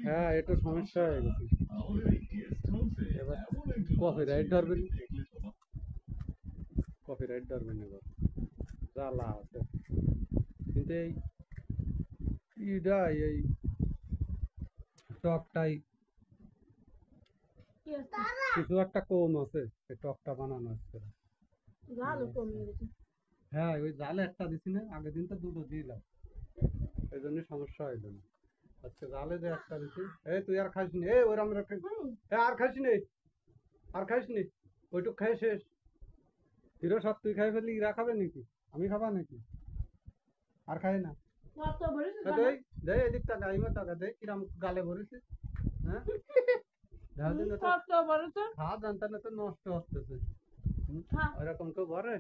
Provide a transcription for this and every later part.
হ্যাঁ, এটা সমস্যা হয়ে গেছে। এবার কপিরাইট ধরবেন, কপিরাইট ধরবেন এবার, জ্বালা আছে। কিন্তু এই টকটাই কিছু একটা কম আছে, এই টকটা বানানো হচ্ছে। হ্যাঁ, ওই জালে একটা দিছি না, আগের দিন তো দুটো দিলাম, এই জন্য সমস্যা হইল না। আজকে জালে যে একটা দিছি। এই তুই আর খাইস নি, এই ওরম আর খাইস নি, আর খাইস নি, ওইটুক খাই শেষ। হিরো সব তুই খাই ফেললি, ইরা খাবে নাকি? আমি খাবা নাকি? আর খাই না। দে এদিক টাকা, ইমা টাকা দে, কিরাম গালে ভরেছে। হ্যাঁ, খাওয়া জানতা না তো নষ্ট হচ্ছে। ওইরকম কেউ ভরে?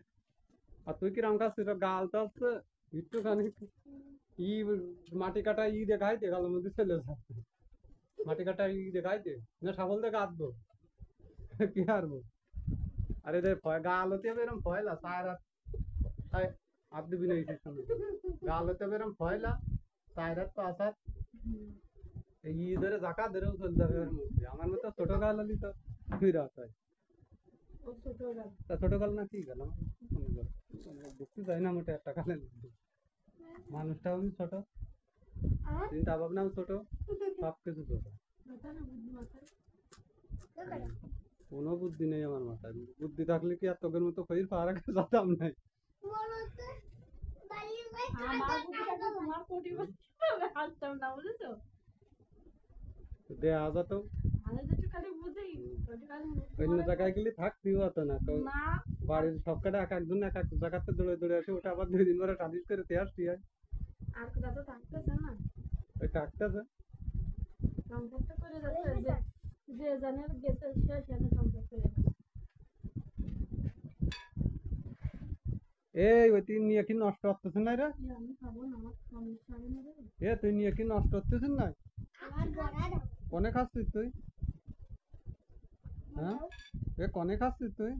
আর তুই কিরাম খাচ্ছিস? গাল তো হচ্ছে একটুখানি ই মাটি কাটা দেখাইতে গালের মধ্যে চলে যাচ্ছে। মাটি কাটা দেখাইতে না, সাবল দেখে আঁটবো কি হারবো? আরে রে গা আলোতে এরম ফয়লা সারা হাত দিবি না ইসের সামনে। গা আলোতে এরম ফয়লা সাইরাত তো আসার ধরে জাকা ধরেও চলতে হবে এর মধ্যে। আমার মতো ছোট গাল হলি তো তুই রাত হয়। তা ছোট গাল না কি গেল বুঝতে চাই না মোটে একটা গালের মধ্যে। মানুষটাও আমি ছোট, চিন্তা ভাবনাও ছোট, সব কিছু ছোট। কোনো বুদ্ধি নেই আমার মাথায়। বুদ্ধি থাকলে কি আর তোকের মতো কই পাহাড়ে যেতাম নাই। দেয়া যেত অন্য জায়গায় গেলে থাকতেও হতো না। তো বাড়ির সব কটা এক একজন এক এক জায়গাতে দৌড়ে দৌড়ে আসে, ওটা আবার 2 দিন পরে টালিশ করে দিয়ে আসতে হয়। আর কোথা তো থাকতেছে না, ওই থাকতেছে সম্পর্ক করে যাচ্ছে যে জানের গেছে সে সেখানে সম্পর্ক করে যাচ্ছে। এই ওই তুই নিয়ে কি নষ্ট করতেছেন না রে? আমি খাবো না, আমার সমস্যা নেই। তুই নিয়ে কি নষ্ট করতেছেন না? কোনে খাচ্ছিস তুই? হ্যাঁ, কোনে খাচ্ছিস তুই?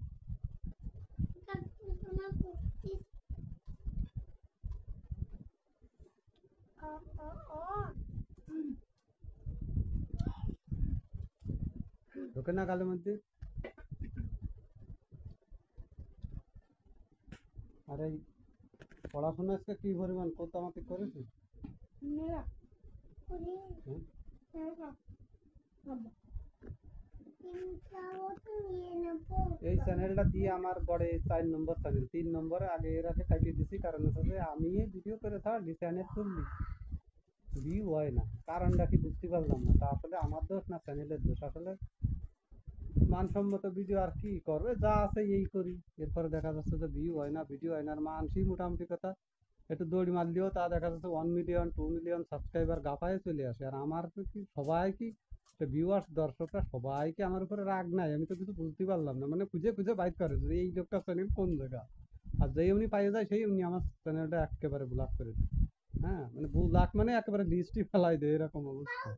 ঢোকে না গালের মধ্যে। আর এই পড়াশোনা আজকে কি পরিমাণ কোতামাতি করেছিস? এই চ্যানেলটা দিয়ে আমার গড়ে 4 নম্বর চ্যানেল, 3 নম্বরে আগে এর আগে কাটিয়ে দিছি। কারণ হচ্ছে আমি ভিডিও করে থাকি চ্যানেল তুললি ভিউ হয় না, কারণটা কি বুঝতে পারলাম না। তা আসলে আমার দোষ না চ্যানেলের দোষ? আসলে মানসম্মত ভিডিও আর কি করবে, যা আছে এই করি, এরপরে দেখা যাচ্ছে যে ভিউ হয় না, ভিডিও হয় না। আর মানসি মোটামুটি কথা একটু দৌড়ি মারলেও তা দেখা যাচ্ছে 1 মিলিয়ন 2 মিলিয়ন সাবস্ক্রাইবার গাফায় চলে আসে। আর আমার কি সবাই কি ভিউয়ার্স দর্শকরা সবাইকে আমার উপরে রাগ নাই? আমি তো কিছু বুঝতে পারলাম না। মানে খুঁজে খুঁজে বাইক করে যে এই লোকটা চ্যানেল কোন জায়গা, আর যেই উনি পাইয়ে যায় সেই উনি আমার চ্যানেলটা একেবারে ব্লক করে দেয়। হ্যাঁ, মানে ব্লক মানে একেবারে লিস্টই ফেলাই দেয়, এরকম অবস্থা।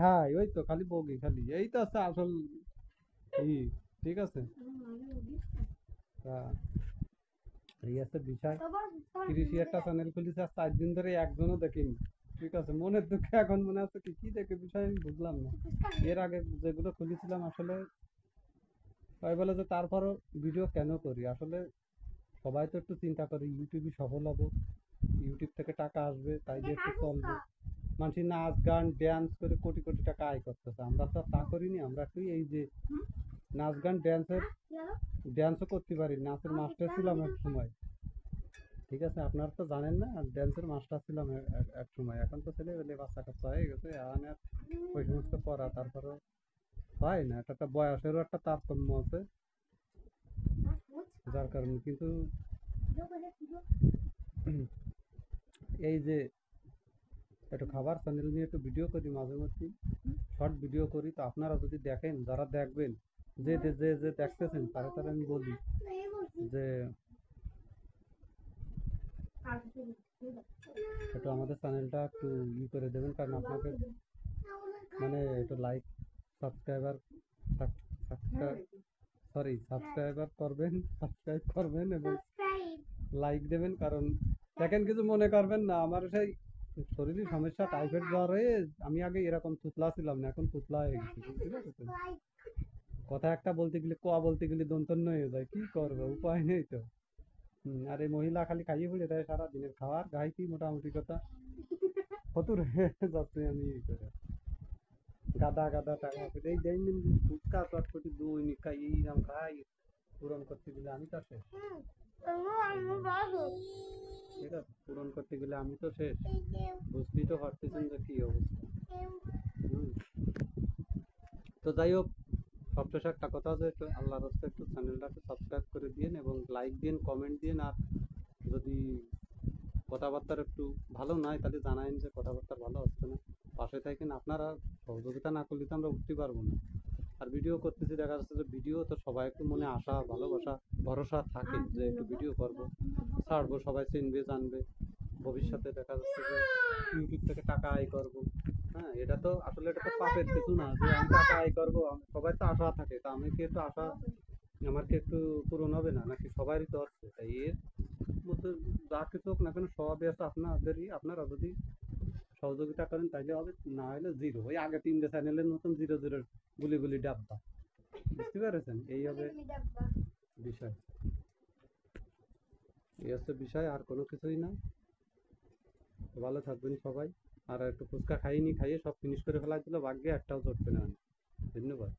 হ্যাঁ, ওই তো খালি বগি, খালি এই তো আছে আসল ঠিক আছে। এই আছে বিষয়। 30 একটা চ্যানেল খুলেছে, আর 4 দিন ধরে একজনও দেখিনি। ঠিক আছে, মনের দুঃখে এখন মনে হচ্ছে কি দেখে বিষয় আমি বুঝলাম না। এর আগে যেগুলো খুলেছিলাম আসলে তাই বলে যে তারপরও ভিডিও কেন করি? আসলে সবাই তো একটু চিন্তা করি ইউটিউবে সফল হবো, ইউটিউব থেকে টাকা আসবে, তাই দিয়ে একটু চলবে। মানুষ নাচ গান ড্যান্স করে কোটি কোটি টাকা আয় করতেছে, আমরা তো তা করিনি। আমরা একটু এই যে নাচ গান ড্যান্সও করতে পারি, নাচের মাস্টার ছিলাম এক সময়। ঠিক আছে, আপনারা তো জানেন না, ড্যান্সের মাস্টার ছিলাম এক সময়। এখন তো ছেলে পেলে বাচ্চা কাচ্চা হয়ে গেছে, এখন আর ওই সমস্ত করা তারপরে হয় না। একটা বয়সেরও একটা তারতম্য আছে, যার কারণে। কিন্তু এই যে একটু খাবার চ্যানেল নিয়ে একটু ভিডিও করি মাঝে মধ্যে, শর্ট ভিডিও করি। তো আপনারা যদি দেখেন, যারা দেখবেন, যে যে যে দেখতেছেন তারা তারা আমি বলি যে একটু আমাদের চ্যানেলটা একটু করে দেবেন। কারণ আপনাদের মানে একটু লাইক সাবস্ক্রাইবার সরি সাবস্ক্রাইব করবেন এবং লাইক দেবেন, কারণ দেখেন কিছু মনে করবেন না, আমার সেই শরীরে সমস্যা, টাইফয়েড জ্বর হয়ে আমি আগে এরকম তুতলা ছিলাম না, এখন তুতলা হয়ে গেছি, বুঝতে পারছো? কথা একটা বলতে গেলে কোয়া বলতে গেলে দন্তন্য হয়ে যায়, কি করবে, উপায় নেই তো। আর এই মহিলা খালি খাইয়ে ফেলে দেয় সারা দিনের খাওয়ার গাই, কি মোটামুটি কথা ফতুর হয়ে যাচ্ছে আমি এই করে। গাদা গাদা টাকা পেলে এই দৈনন্দিন ফুচকা চটপটি দই নিকা এইরকম খাই, পূরণ করতে গেলে আমি তো শেষ। ঠিক আছে, পূরণ করতে গেলে আমি তো শেষ, বুঝতেই তো পারতেছেন যে কি অবস্থা। হুম। তো যাই হোক, সবশেষে একটা কথা আছে, একটু আল্লাহর রাস্তে একটু চ্যানেলটাকে সাবস্ক্রাইব করে দিন এবং লাইক দিন, কমেন্ট দিন। আর যদি কথাবার্তার একটু ভালো নয় তাহলে জানাইন যে কথাবার্তা ভালো হচ্ছে না, পাশে থাকেন। আপনারা সহযোগিতা না করলে তো আমরা উঠতে পারবো না। আর ভিডিও করতেছি, দেখা যাচ্ছে যে ভিডিও তো সবাই একটু মনে আশা ভালোবাসা ভরসা থাকে যে একটু ভিডিও করবো, ছাড়বো, সবাই চিনবে জানবে, ভবিষ্যতে দেখা যাচ্ছে যে ইউটিউব থেকে টাকা আয় করবো। হ্যাঁ, এটা তো আসলে এটা তো পাপের কিছু না যে আমি টাকা আয় করবো, সবাই তো আশা থাকে, তা আমি কি একটু আশা আমার কি একটু পূরণ হবে না নাকি? সবারই তো আছে, তাই এর মধ্যে যা কিছু হোক না কেন সবই আছে আপনাদেরই। আপনারা যদি সহযোগিতা করেন তাইলে হবে, না হলে জিরো, ওই আগে 3টে চ্যানেলের মতন 0 0 গুলি গুলি ডাব্বা, বুঝতে পেরেছেন? এই হবে বিষয়, এই হচ্ছে বিষয়, আর কোনো কিছুই না। ভালো থাকবেন সবাই। আর একটু ফুচকা খাইয়ে সব ফিনিশ করে ফেলা ছিল, ভাগ্যে একটাও চটবে না। ধন্যবাদ।